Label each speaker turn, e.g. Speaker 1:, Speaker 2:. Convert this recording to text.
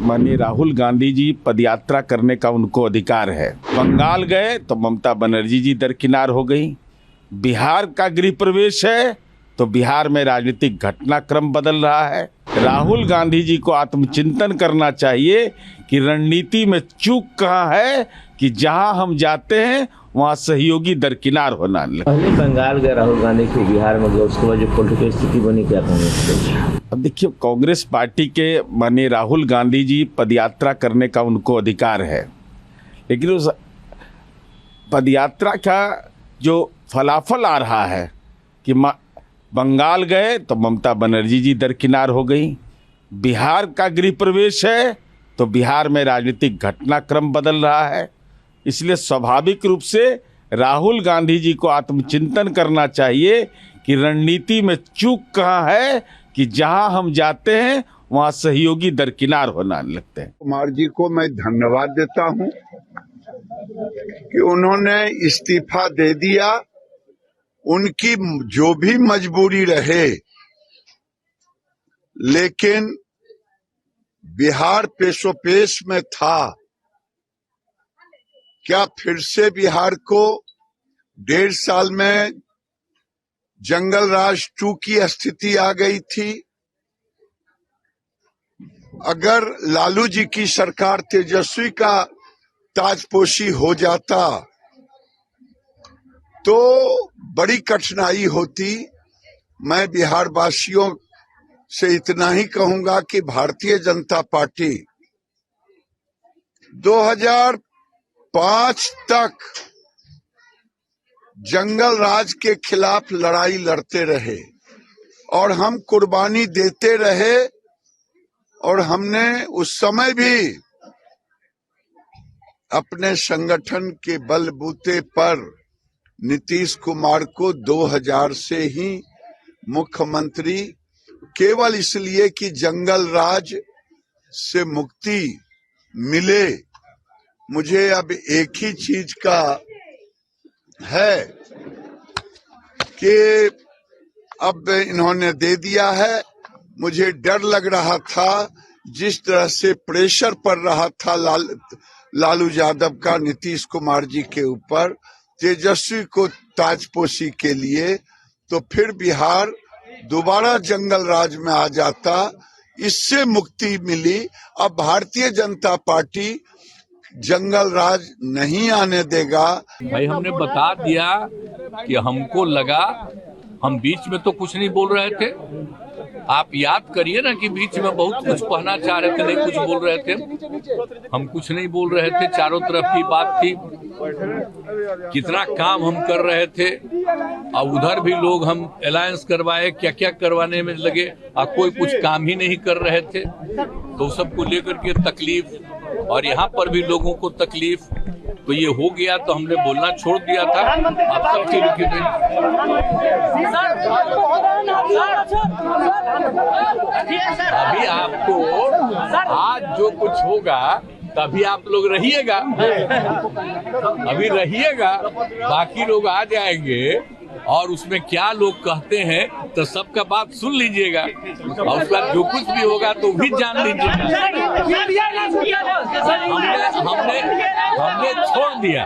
Speaker 1: माननीय राहुल गांधी जी पदयात्रा करने का उनको अधिकार है। बंगाल गए तो ममता बनर्जी जी दरकिनार हो गई। बिहार का गृह प्रवेश है तो बिहार में राजनीतिक घटनाक्रम बदल रहा है। राहुल गांधी जी को आत्मचिंतन करना चाहिए कि रणनीति में चूक कहाँ है कि जहां हम जाते हैं वहां सहयोगी दरकिनार होना लगे।
Speaker 2: पहले बंगाल गए राहुल गांधी के, बिहार में गए, उसके बाद जो पॉलिटिकल स्थिति बनी, क्या कहेंगे?
Speaker 1: अब देखिए, कांग्रेस पार्टी के माननीय राहुल गांधी जी पदयात्रा करने का उनको अधिकार है, लेकिन उस पदयात्रा का जो फलाफल आ रहा है कि बंगाल गए तो ममता बनर्जी जी दरकिनार हो गई। बिहार का गृह प्रवेश है तो बिहार में राजनीतिक घटनाक्रम बदल रहा है। इसलिए स्वाभाविक रूप से राहुल गांधी जी को आत्मचिंतन करना चाहिए कि रणनीति में चूक कहाँ है कि जहां हम जाते हैं वहां सहयोगी दरकिनार होना लगते हैं।
Speaker 3: कुमार जी को मैं धन्यवाद देता हूं कि उन्होंने इस्तीफा दे दिया। उनकी जो भी मजबूरी रहे, लेकिन बिहार पेशोपेश में था। क्या फिर से बिहार को 1.5 साल में जंगल राज 2 की स्थिति आ गई थी? अगर लालू जी की सरकार तेजस्वी का ताजपोशी हो जाता तो बड़ी कठिनाई होती। मैं बिहार वासियों से इतना ही कहूंगा कि भारतीय जनता पार्टी 2005 तक जंगल राज के खिलाफ लड़ाई लड़ते रहे और हम कुर्बानी देते रहे, और हमने उस समय भी अपने संगठन के बलबूते पर नीतीश कुमार को 2000 से ही मुख्यमंत्री, केवल इसलिए कि जंगल राज से मुक्ति मिले। मुझे अब एक ही चीज का है कि अब इन्होंने दे दिया है। मुझे डर लग रहा था, जिस तरह से प्रेशर पड़ रहा था लालू यादव का नीतीश कुमार जी के ऊपर तेजस्वी को ताजपोशी के लिए, तो फिर बिहार दोबारा जंगल राज में आ जाता। इससे मुक्ति मिली। अब भारतीय जनता पार्टी जंगल राज नहीं आने देगा।
Speaker 4: भाई, हमने बता दिया कि हमको लगा, हम बीच में तो कुछ नहीं बोल रहे थे। आप याद करिए ना कि बीच में बहुत कुछ कहना चाह रहे थे, नहीं कुछ बोल रहे थे। हम कुछ नहीं बोल रहे थे, चारों तरफ की बात थी। कितना काम हम कर रहे थे, और उधर भी लोग हम अलायंस करवाए, क्या क्या करवाने में लगे, और कोई कुछ काम ही नहीं कर रहे थे। तो सबको लेकर के तकलीफ, और यहाँ पर भी लोगों को तकलीफ, तो ये हो गया तो हमने बोलना छोड़ दिया था। आप सब ठीक है? अभी आपको आज जो कुछ होगा तभी आप लोग रहिएगा, अभी रहिएगा, बाकी लोग आ जाएंगे और उसमें क्या लोग कहते हैं तो सबका बात सुन लीजिएगा, और उसके बाद जो कुछ भी होगा तो भी जान लीजिएगा। हमने छोड़ दिया।